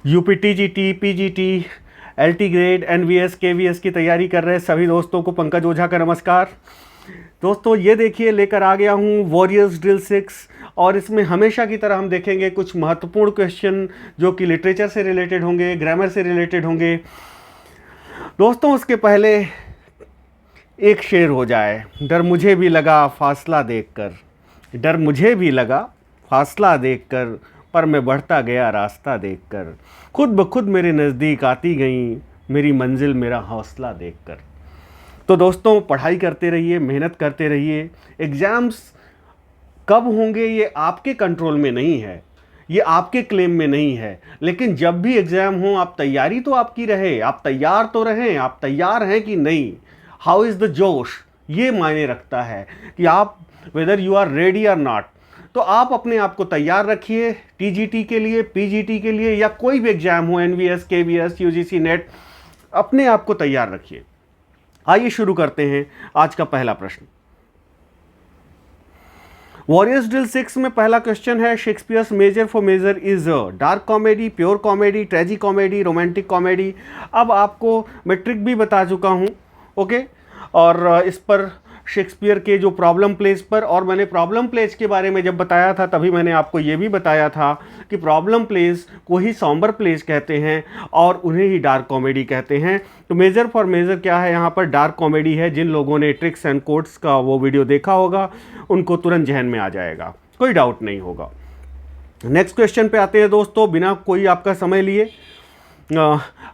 UPTGT, PGT, LT grade, NVS, KVS की तैयारी कर रहे सभी दोस्तों को पंकज ओझा का नमस्कार। दोस्तों ये देखिए लेकर आ गया हूँ वॉरियर्स ड्रिल 6 और इसमें हमेशा की तरह हम देखेंगे कुछ महत्वपूर्ण क्वेश्चन जो कि लिटरेचर से रिलेटेड होंगे, ग्रामर से रिलेटेड होंगे। दोस्तों उसके पहले एक शेर हो जाए, डर मुझे भी लगा फासला देखकर, डर मुझे भी लगा फासला देखकर, पर मैं बढ़ता गया रास्ता देखकर, खुद ब खुद मेरे नज़दीक आती गई मेरी मंजिल मेरा हौसला देखकर। तो दोस्तों पढ़ाई करते रहिए, मेहनत करते रहिए। एग्ज़ाम्स कब होंगे ये आपके कंट्रोल में नहीं है, ये आपके क्लेम में नहीं है, लेकिन जब भी एग्ज़ाम हो आप तैयारी तो आपकी रहे, आप तैयार तो रहें, आप तैयार हैं कि नहीं, हाउ इज़ द जोश, ये मायने रखता है कि आप वेदर यू आर रेडी और नॉट। तो आप अपने आप को तैयार रखिए टीजीटी के लिए, पीजीटी के लिए या कोई भी एग्ज़ाम हो, एनवीएस, केवीएस, यूजीसी नेट, अपने आप को तैयार रखिए। आइए शुरू करते हैं आज का पहला प्रश्न। वॉरियर्स ड्रिल 6 में पहला क्वेश्चन है, Shakespeare's Measure for Measure is dark comedy, pure comedy, tragicomedy, romantic comedy. अब आपको मैं ट्रिक भी बता चुका हूँ, ओके, और इस पर शेक्सपियर के जो प्रॉब्लम प्लेस पर, और मैंने प्रॉब्लम प्लेस के बारे में जब बताया था तभी मैंने आपको ये भी बताया था कि प्रॉब्लम प्लेस को ही सॉम्बर प्लेस कहते हैं और उन्हें ही डार्क कॉमेडी कहते हैं। तो मेजर फॉर मेजर क्या है, यहाँ पर डार्क कॉमेडी है। जिन लोगों ने ट्रिक्स एंड कोट्स का वो वीडियो देखा होगा उनको तुरंत जहन में आ जाएगा, कोई डाउट नहीं होगा। नेक्स्ट क्वेश्चन पे आते हैं दोस्तों, बिना कोई आपका समय लिए।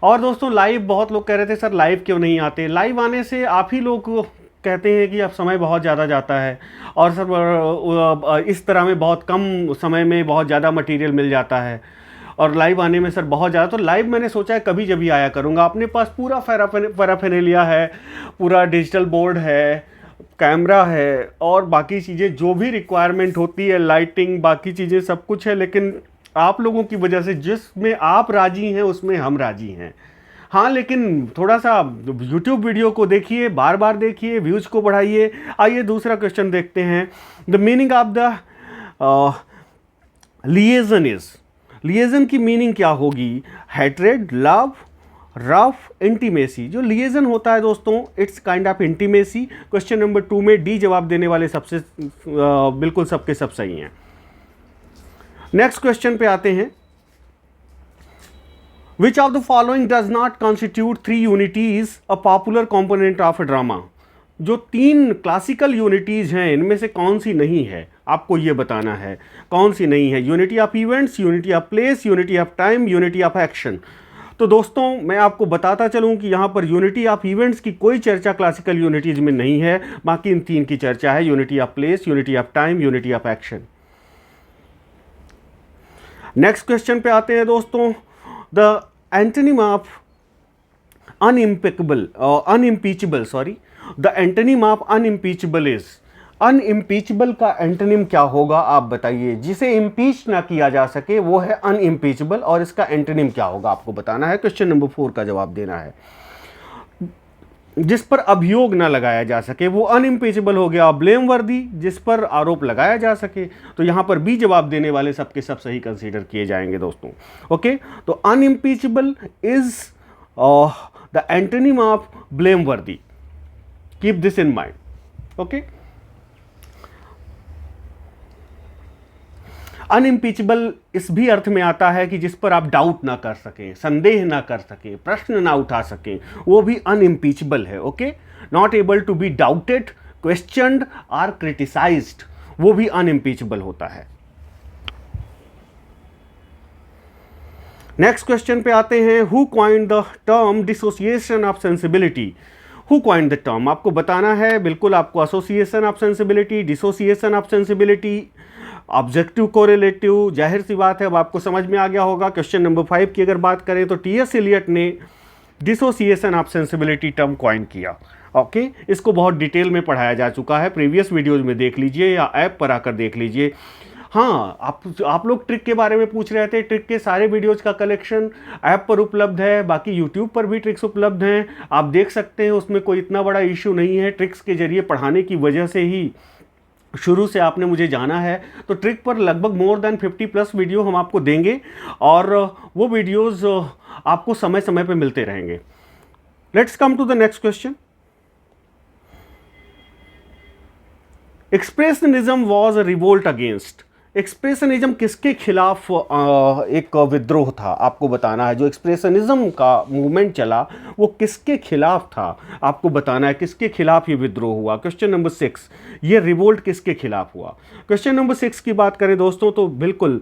और दोस्तों लाइव बहुत लोग कह रहे थे सर लाइव क्यों नहीं आते। लाइव आने से आप ही लोग कहते हैं कि अब समय बहुत ज़्यादा जाता है और सर इस तरह में बहुत कम समय में बहुत ज़्यादा मटेरियल मिल जाता है और लाइव आने में सर बहुत ज़्यादा। तो लाइव मैंने सोचा है कभी जब भी आया करूँगा। अपने पास पूरा पैराफेरेलिया है, पूरा डिजिटल बोर्ड है, कैमरा है और बाकी चीज़ें जो भी रिक्वायरमेंट होती है, लाइटिंग, बाकी चीज़ें सब कुछ है, लेकिन आप लोगों की वजह से जिसमें आप राज़ी हैं उसमें हम राज़ी हैं। हाँ, लेकिन थोड़ा सा YouTube वीडियो को देखिए, बार बार देखिए, व्यूज़ को बढ़ाइए। आइए दूसरा क्वेश्चन देखते हैं। The meaning of the liaison is, liaison की मीनिंग क्या होगी? Hatred, love, rough, intimacy. जो लिएजन होता है दोस्तों it's kind of intimacy. Question number 2 में डी जवाब देने वाले सबसे बिल्कुल सबके सब सही हैं। नेक्स्ट क्वेश्चन पे आते हैं। Which of the following does not constitute three unities a popular component of a drama? जो 3 क्लासिकल यूनिटीज़ हैं इनमें से कौन सी नहीं है, आपको ये बताना है कौन सी नहीं है। Unity of events, unity of place, unity of time, unity of action. तो दोस्तों मैं आपको बताता चलूँ कि यहाँ पर यूनिटी ऑफ इवेंट्स की कोई चर्चा क्लासिकल यूनिटीज़ में नहीं है, बाकी इन 3 की चर्चा है, unity of place, unity of time, unity of action. Next question पे आते हैं दोस्तों। The antonym of unimpeachable, unimpeachable, sorry, the antonym of unimpeachable is, unimpeachable का एंटोनिम क्या होगा आप बताइए। जिसे इम्पीच ना किया जा सके वो है अनइम्पीचेबल और इसका एंटोनिम क्या होगा आपको बताना है। क्वेश्चन नंबर 4 का जवाब देना है। जिस पर अभियोग ना लगाया जा सके वो अनइम्पीचेबल हो गया। ब्लेम वर्दी, जिस पर आरोप लगाया जा सके, तो यहाँ पर बी जवाब देने वाले सबके सब सही कंसीडर किए जाएंगे दोस्तों, ओके। तो unimpeachable is the antonym of blameworthy, keep this in mind, okay. Unimpeachable इस भी अर्थ में आता है कि जिस पर आप डाउट ना कर सकें, संदेह ना कर सकें, प्रश्न ना उठा सकें, वो भी अनइम्पीचेबल है, okay. Not able to be doubted, questioned और क्रिटिसाइज्ड, वो भी अनइम्पीचेबल होता है। नेक्स्ट क्वेश्चन पे आते हैं। Who coined the term dissociation of sensibility? Who coined the term आपको बताना है, बिल्कुल आपको association of sensibility, dissociation of sensibility, objective correlative, जाहिर सी बात है अब आपको समझ में आ गया होगा। क्वेश्चन नंबर 5 की अगर बात करें तो टी.एस. एलियट ने dissociation of sensibility term coin किया, ओके। इसको बहुत डिटेल में पढ़ाया जा चुका है, प्रीवियस वीडियोज में देख लीजिए या ऐप पर आकर देख लीजिए। हाँ, आप लोग ट्रिक के बारे में पूछ रहे थे, ट्रिक के सारे वीडियोज का कलेक्शन ऐप पर उपलब्ध है, बाकी यूट्यूब पर भी ट्रिक्स उपलब्ध हैं, आप देख सकते हैं, उसमें कोई इतना बड़ा इशू नहीं है। ट्रिक्स के जरिए पढ़ाने की वजह से ही शुरू से आपने मुझे जाना है तो ट्रिक पर लगभग मोर देन 50+ वीडियो हम आपको देंगे और वो वीडियोस आपको समय समय पे मिलते रहेंगे। Let's come to the next question. Expressionism was a revolt against. Expressionism किसके खिलाफ एक विद्रोह था, आपको बताना है। जो एक्सप्रेशनिज्म का मूवमेंट चला वो किसके खिलाफ था, आपको बताना है किसके खिलाफ ये विद्रोह हुआ। क्वेश्चन नंबर 6, ये रिवोल्ट किसके खिलाफ हुआ। क्वेश्चन नंबर 6 की बात करें दोस्तों तो बिल्कुल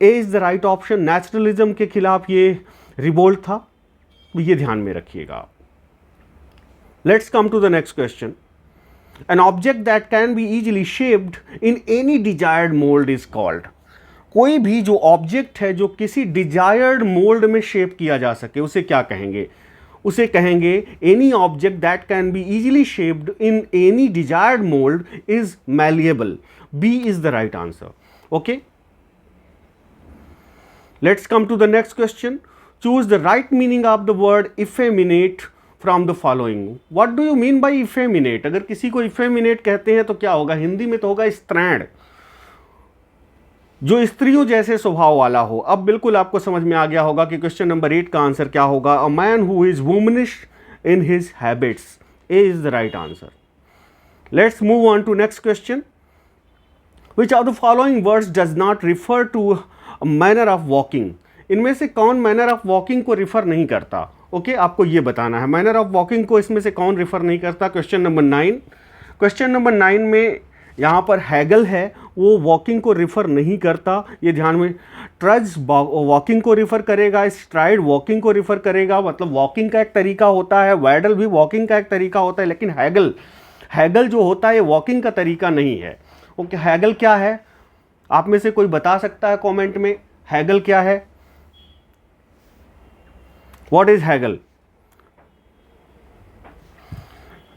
A is the right option. Naturalism के खिलाफ ये रिवोल्ट था, ये ध्यान में रखिएगा। Let's come to the next question. An object that can be easily shaped in any desired mold is called। कोई भी जो ऑब्जेक्ट है जो किसी डिजायर्ड मोल्ड में शेप किया जा सके उसे क्या कहेंगे, उसे कहेंगे any object that can be easily shaped in any desired mould is malleable. B is the right answer. Okay, let's come to the next question. Choose the right meaning of the word effeminate from the following. What do you mean by effeminate. अगर किसी को इफेमिनेट कहते हैं तो क्या होगा, हिंदी में तो होगा स्त्रैण, जो स्त्रियों जैसे स्वभाव वाला हो। अब बिल्कुल आपको समझ में आ गया होगा कि क्वेश्चन नंबर 8 का आंसर क्या होगा। A man who is womanish in his habits. A is the right answer. Let's move on to next question. Which of the following words does not refer to manner of walking. इनमें से कौन manner of walking को refer नहीं करता। Okay, आपको ये बताना है मैनर ऑफ वॉकिंग को इसमें से कौन रिफर नहीं करता। Question number 9। क्वेश्चन नंबर 9 में यहाँ पर हैगल है, वो वॉकिंग को रिफर नहीं करता, ये ध्यान में। ट्रज वॉकिंग को रिफर करेगा, स्ट्राइड वॉकिंग को रिफर करेगा, मतलब वॉकिंग का एक तरीका होता है। वैडल भी वॉकिंग का एक तरीका होता है, लेकिन हैगल जो होता है ये वॉकिंग का तरीका नहीं है। ओके, हैगल क्या है, आप में से कोई बता सकता है कमेंट में, हैगल क्या है। What is Hegel.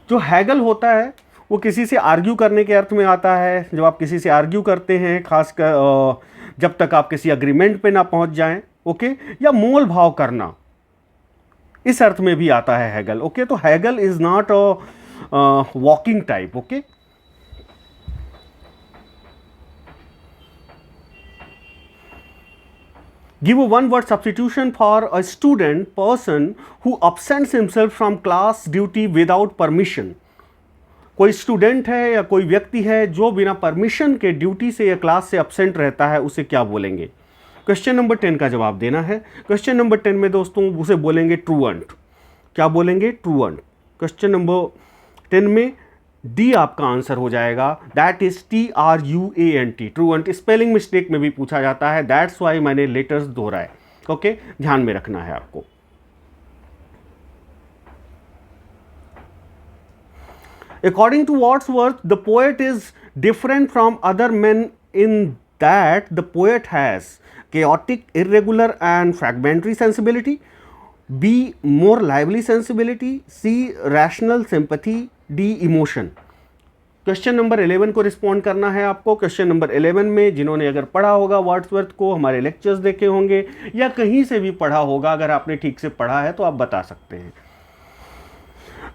जो हैगल होता है वो किसी से आर्ग्यू करने के अर्थ में आता है। जब आप किसी से आर्ग्यू करते हैं, खासकर जब तक आप किसी अग्रीमेंट पे ना पहुंच जाएं, ओके, या मोल भाव करना, इस अर्थ में भी आता है हैगल। ओके, तो Hegel is not a walking type. Okay, give a one word substitution for a student person who absents himself from class duty without permission। कोई स्टूडेंट है या कोई व्यक्ति है जो बिना परमिशन के ड्यूटी से या क्लास से absent रहता है, उसे क्या बोलेंगे। क्वेश्चन नंबर 10 का जवाब देना है। क्वेश्चन नंबर 10 में दोस्तों उसे बोलेंगे ट्रूअंट। क्या बोलेंगे, ट्रूअंट। क्वेश्चन नंबर 10 में डी आपका आंसर हो जाएगा, that is TRUANT। Truant spelling mistake में भी पूछा जाता है, दैट्स वाई मैंने लेटर्स दोहराए। ओके, ध्यान में रखना है आपको। According to Wordsworth the poet is different from other men in that the poet has chaotic, irregular and fragmentary sensibility, B more lively sensibility, C rational sympathy, D emotion। Question number 11 को respond करना है आपको। Question number 11 में जिन्होंने अगर पढ़ा होगा Wordsworth को, हमारे लेक्चर्स देखे होंगे या कहीं से भी पढ़ा होगा, अगर आपने ठीक से पढ़ा है तो आप बता सकते हैं।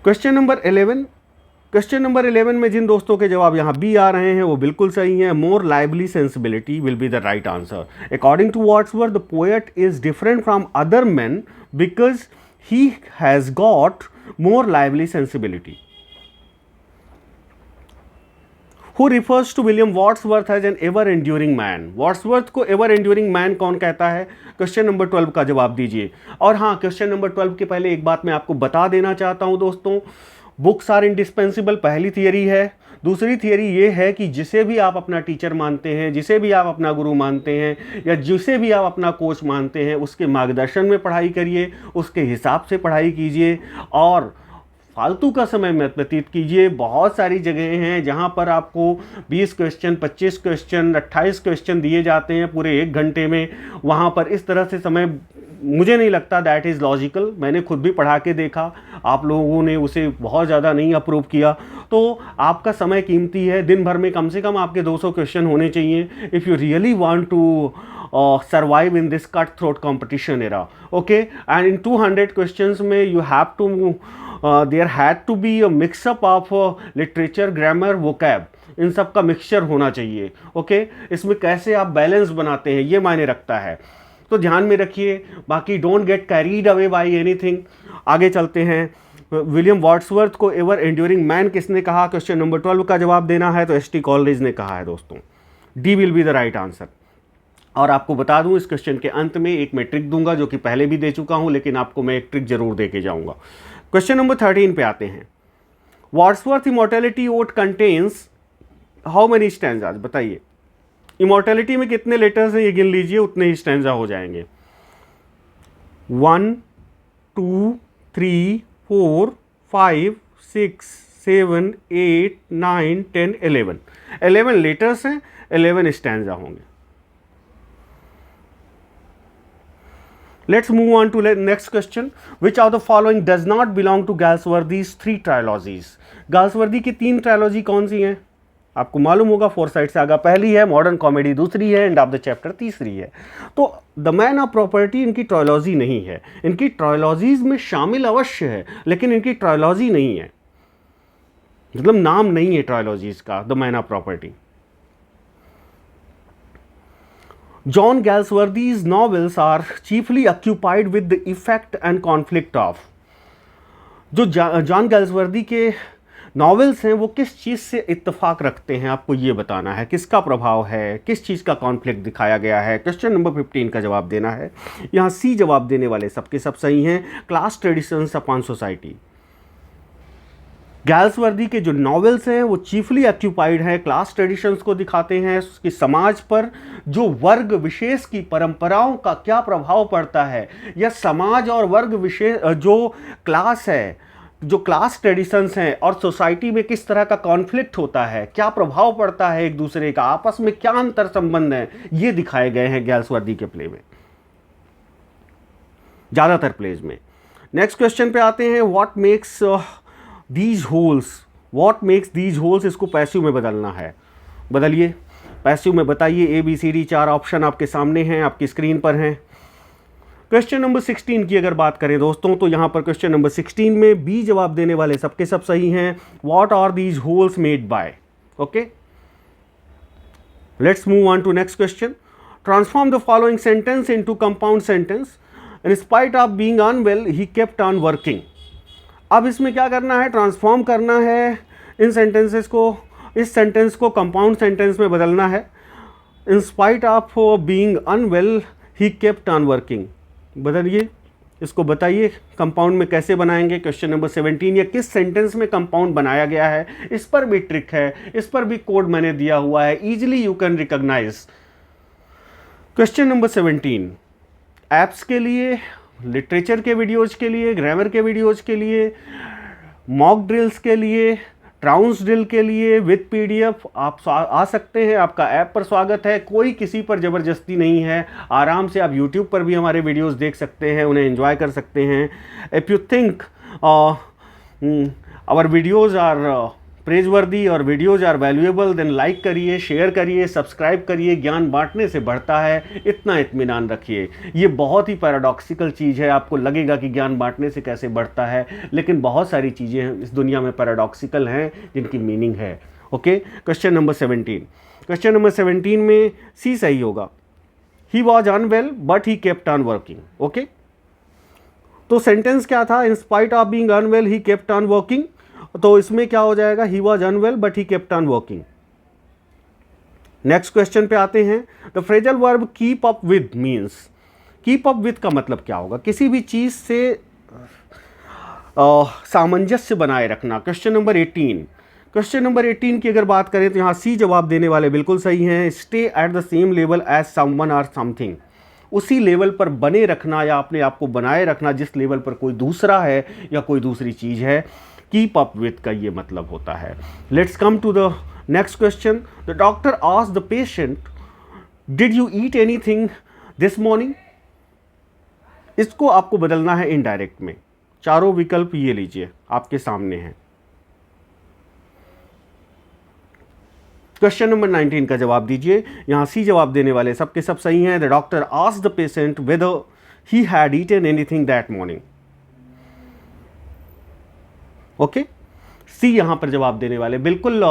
क्वेश्चन नंबर 11 में जिन दोस्तों के जवाब यहाँ बी आ रहे हैं वो बिल्कुल सही है। More lively sensibility will be the right answer. According to Wordsworth the poet is different from other men because he has got more lively sensibility. Who refers to William Wordsworth as an ever enduring man? Wordsworth को ever enduring man कौन कहता है। Question number 12 का जवाब दीजिए। और हाँ, question number 12 के पहले एक बात मैं आपको बता देना चाहता हूं दोस्तों, बुक्स आर इंडिस्पेंसिबल, पहली थियरी है। दूसरी थियरी ये है कि जिसे भी आप अपना टीचर मानते हैं, जिसे भी आप अपना गुरु मानते हैं या जिसे भी आप अपना कोच मानते हैं, उसके मार्गदर्शन में पढ़ाई करिए, उसके हिसाब से पढ़ाई कीजिए और फालतू का समय मत व्यतीत कीजिए। बहुत सारी जगहें हैं जहां पर आपको 20 क्वेश्चन, 25 क्वेश्चन, 28 क्वेश्चन दिए जाते हैं पूरे 1 घंटे में। वहां पर इस तरह से समय, मुझे नहीं लगता दैट इज़ लॉजिकल। मैंने खुद भी पढ़ा के देखा, आप लोगों ने उसे बहुत ज़्यादा नहीं अप्रूव किया। तो आपका समय कीमती है, दिन भर में कम से कम आपके 200 क्वेश्चन होने चाहिए if you really want to survive in this cutthroat competition era, okay? And in 200 questions में you have to there had to be a mix up of literature, grammar, vocab। इन सब का मिक्सचर होना चाहिए। Okay, इसमें कैसे आप balance बनाते हैं ये मायने रखता है, तो ध्यान में रखिए। बाकी don't get carried away by anything. आगे चलते हैं। विलियम वर्ड्सवर्थ को एवर एंड्यूरिंग मैन किसने कहा? क्वेश्चन नंबर 12 का जवाब देना है तो एस.टी. कॉलरिज ने कहा है दोस्तों। D will be the right answer. और आपको बता दूं, इस क्वेश्चन के अंत में एक मैं ट्रिक दूंगा जो कि पहले भी दे चुका हूं, लेकिन आपको मैं एक ट्रिक जरूर दे के जाऊंगा। क्वेश्चन नंबर 13 पे आते हैं। Wordsworth Immortality Ode contains how many stanzas? बताइए, इमॉर्टैलिटी में कितने लेटर्स हैं ये गिन लीजिए, उतने ही स्टैंजा हो जाएंगे। 1 2 3 4 5 6 7 8 9 10 11 11 लेटर्स हैं, 11 स्टैंजा होंगे। Let's move on to the next question. Which of the following does not belong to Galsworthy's 3 trilogies? Galsworthy की 3 ट्रायलॉजी कौन सी हैं? आपको मालूम होगा, फोरसाइट सागा पहली है, मॉडर्न कॉमेडी दूसरी है, एंड ऑफ द चैप्टर तीसरी है। तो द मैन ऑफ प्रॉपर्टी इनकी ट्रायलॉजी नहीं है। इनकी ट्रायलॉजीज में शामिल अवश्य है, लेकिन इनकी ट्रायलॉजी नहीं है, मतलब नाम नहीं है ट्रायलॉजीज का the man of property. John Galsworthy's novels are chiefly occupied with the effect and conflict of। जो जॉन गैल्सवर्दी के नॉवेल्स हैं वो किस चीज़ से इत्तेफाक रखते हैं, आपको ये बताना है। किसका प्रभाव है, किस चीज़ का कॉन्फ्लिक्ट दिखाया गया है। क्वेश्चन नंबर 15 का जवाब देना है। यहाँ सी जवाब देने वाले सबके सब सही हैं। Class traditions upon society. Galsworthy के जो नॉवेल्स हैं वो चीफली ऑक्यूपाइड हैं, क्लास ट्रेडिशंस को दिखाते हैं कि समाज पर जो वर्ग विशेष की परंपराओं का क्या प्रभाव पड़ता है, या समाज और वर्ग विशेष जो क्लास है, जो क्लास ट्रेडिशंस हैं और सोसाइटी में किस तरह का कॉन्फ्लिक्ट होता है, क्या प्रभाव पड़ता है एक दूसरे का, आपस में क्या अंतर संबंध है, ये दिखाए गए हैं गैल्सवर्दी के प्ले में, ज़्यादातर प्लेज में। नेक्स्ट क्वेश्चन पे आते हैं। What makes these holes, what makes these holes, इसको पैसिव में बदलना है। बदलिए, पैसिव में बताइए। ABCD 4 ऑप्शन आपके सामने हैं, आपकी स्क्रीन पर हैं। क्वेश्चन नंबर 16 की अगर बात करें दोस्तों, तो यहाँ पर क्वेश्चन नंबर 16 में बी जवाब देने वाले सबके सब सही हैं। What are these holes made by? Okay, let's move on to next question. Transform the following sentence into compound sentence. In spite of being unwell he kept on working. अब इसमें क्या करना है, ट्रांसफॉर्म करना है इन सेंटेंसेस को, इस sentence को कंपाउंड सेंटेंस में बदलना है। In spite of being unwell he kept on working, बदलिए, इसको बताइए कंपाउंड में कैसे बनाएंगे। क्वेश्चन नंबर 17, या किस सेंटेंस में कंपाउंड बनाया गया है, इस पर भी ट्रिक है, इस पर भी कोड मैंने दिया हुआ है, easily you can recognise. Question number 17 apps के लिए, लिटरेचर के वीडियोज़ के लिए, ग्रामर के वीडियोज़ के लिए, मॉक ड्रिल्स के लिए, ट्राउंस ड्रिल के लिए विद PDF आप आ सकते हैं। आपका ऐप पर स्वागत है, कोई किसी पर ज़बरदस्ती नहीं है। आराम से आप YouTube पर भी हमारे वीडियोज़ देख सकते हैं, उन्हें एंजॉय कर सकते हैं। If you think our videos are praiseworthy और videos are valuable, then like करिए, शेयर करिए, सब्सक्राइब करिए। ज्ञान बांटने से बढ़ता है, इतना इत्मीनान रखिए। ये बहुत ही पैराडॉक्सिकल चीज़ है, आपको लगेगा कि ज्ञान बांटने से कैसे बढ़ता है, लेकिन बहुत सारी चीज़ें इस दुनिया में पैराडॉक्सिकल हैं जिनकी मीनिंग है। Okay, question number 17, question number 17 में सी सही होगा। He was unwell but he kept on working. Okay, तो सेंटेंस क्या था, in spite of being unwell he kept on working, तो इसमें क्या हो जाएगा, he was unwell but he kept on working. Next question पे आते हैं। The phrasal verb keep up with means, keep up with का मतलब क्या होगा, किसी भी चीज से सामंजस्य बनाए रखना। क्वेश्चन नंबर 18, क्वेश्चन नंबर 18 की अगर बात करें तो यहाँ सी जवाब देने वाले बिल्कुल सही हैं। Stay at the same level as someone और समथिंग, उसी लेवल पर बने रखना या अपने आप को बनाए रखना जिस लेवल पर कोई दूसरा है या कोई दूसरी चीज़ है। कीप अप विथ का ये मतलब होता है। Let's come to the next question. The doctor asked the patient did you eat anything this morning. इसको आपको बदलना है इनडायरेक्ट में। चारों विकल्प ये लीजिए, आपके सामने हैं। क्वेश्चन नंबर 19 का जवाब दीजिए। यहाँ सी जवाब देने वाले सबके सब सही हैं। The doctor asked the patient whether he had eaten anything that morning. Okay, see यहाँ पर जवाब देने वाले। बिल्कुल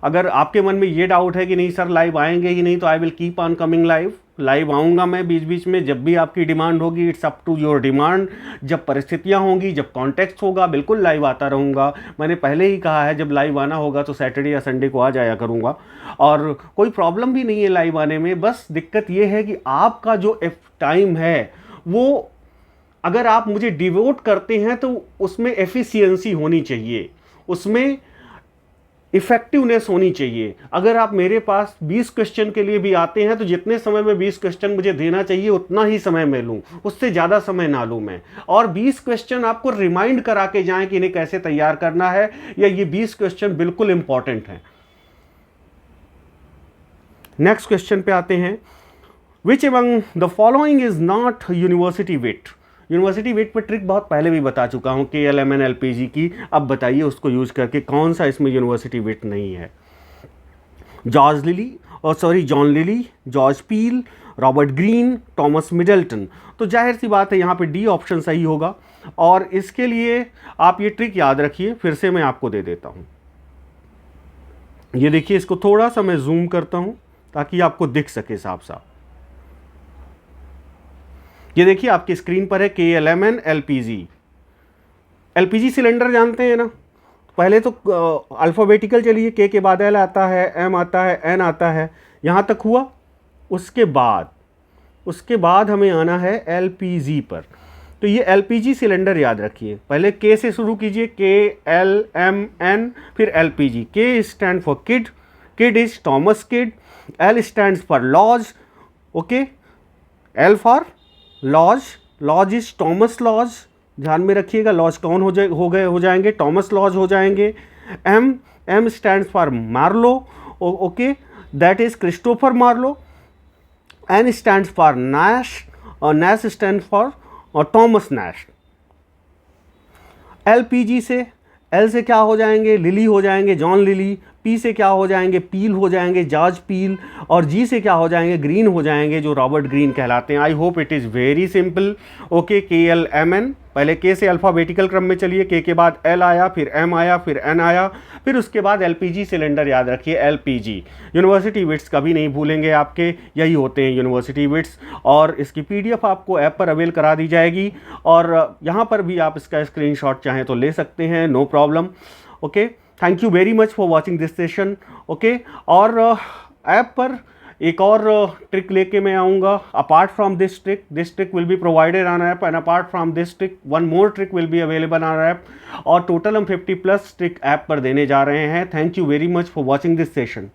अगर आपके मन में ये डाउट है कि नहीं सर लाइव आएंगे ही नहीं, तो I will keep on coming live. Live आऊँगा मैं बीच बीच में, जब भी आपकी डिमांड होगी, it's up to your demand. जब परिस्थितियाँ होंगी, जब कॉन्टेक्स्ट होगा, बिल्कुल लाइव आता रहूँगा। मैंने पहले ही कहा है जब लाइव आना होगा तो सैटरडे या संडे को आ जाया करूँगा, और कोई प्रॉब्लम भी नहीं है लाइव आने में। बस दिक्कत ये है कि आपका जो टाइम है वो अगर आप मुझे डिवोट करते हैं तो उसमें एफिशिएंसी होनी चाहिए, उसमें इफेक्टिवनेस होनी चाहिए। अगर आप मेरे पास 20 क्वेश्चन के लिए भी आते हैं तो जितने समय में 20 क्वेश्चन मुझे देना चाहिए उतना ही समय मैं लूँ, उससे ज़्यादा समय ना लूँ मैं। और 20 क्वेश्चन आपको रिमाइंड करा के जाएं कि इन्हें कैसे तैयार करना है, या ये 20 क्वेश्चन बिल्कुल इंपॉर्टेंट हैं। नेक्स्ट क्वेश्चन पे आते हैं। Which among the following is not university wit. University wit पर ट्रिक बहुत पहले भी बता चुका हूँ, KLMN LPG की। अब बताइए उसको यूज करके कौन सा इसमें यूनिवर्सिटी वेट नहीं है। John lily, George Peele, Robert Greene, Thomas Middleton. तो जाहिर सी बात है यहाँ पे डी ऑप्शन सही होगा। और इसके लिए आप ये ट्रिक याद रखिए, फिर से मैं आपको दे देता हूँ। ये देखिए, इसको थोड़ा सा मैं जूम करता हूँ ताकि आपको दिख सके साफ साफ। ये देखिए आपकी स्क्रीन पर है KLMN LPG। LPG सिलेंडर जानते हैं ना, पहले तो अल्फ़ाबेटिकल चलिए, K के बाद L आता है, M आता है, N आता है, यहाँ तक हुआ। उसके बाद हमें आना है LPG पर। तो ये LPG सिलेंडर याद रखिए, पहले K से शुरू कीजिए, KLMN, फिर LPG। K stand for Kyd, Kyd is Thomas Kyd. L stand for Lodge, okay, L for Lodge, Lodge is Thomas Lodge, ध्यान में रखिएगा। लॉज कौन हो जाएंगे, टॉमस लॉज हो जाएंगे। M stands for Marlowe, okay, that is Christopher Marlowe. N stands for Nash, और Nash stand for Thomas Nash. LPG से, L से क्या हो जाएंगे, लिली हो जाएंगे, जॉन लिली। P से क्या हो जाएंगे, पील हो जाएंगे, जॉर्ज पील। और G से क्या हो जाएंगे, ग्रीन हो जाएंगे, जो रॉबर्ट ग्रीन कहलाते हैं। I hope it is very simple. Okay, KLMN, पहले K से अल्फ़ाबेटिकल क्रम में चलिए, K के बाद L आया, फिर M आया, फिर N आया, फिर उसके बाद LPG सिलेंडर याद रखिए, LPG। यूनिवर्सिटी विट्स कभी नहीं भूलेंगे आपके, यही होते हैं यूनिवर्सिटी विट्स। और इसकी PDF आपको ऐप पर अवेल करा दी जाएगी, और यहाँ पर भी आप इसका स्क्रीनशॉट चाहें तो ले सकते हैं, no problem. Okay, thank you very much for watching this session. Okay, और ऐप पर एक और ट्रिक लेके मैं आऊँगा। Apart from this trick will be provided on app, and apart from this trick one more trick will be available on app. और total हम 50+ trick app पर देने जा रहे हैं। Thank you very much for watching this session.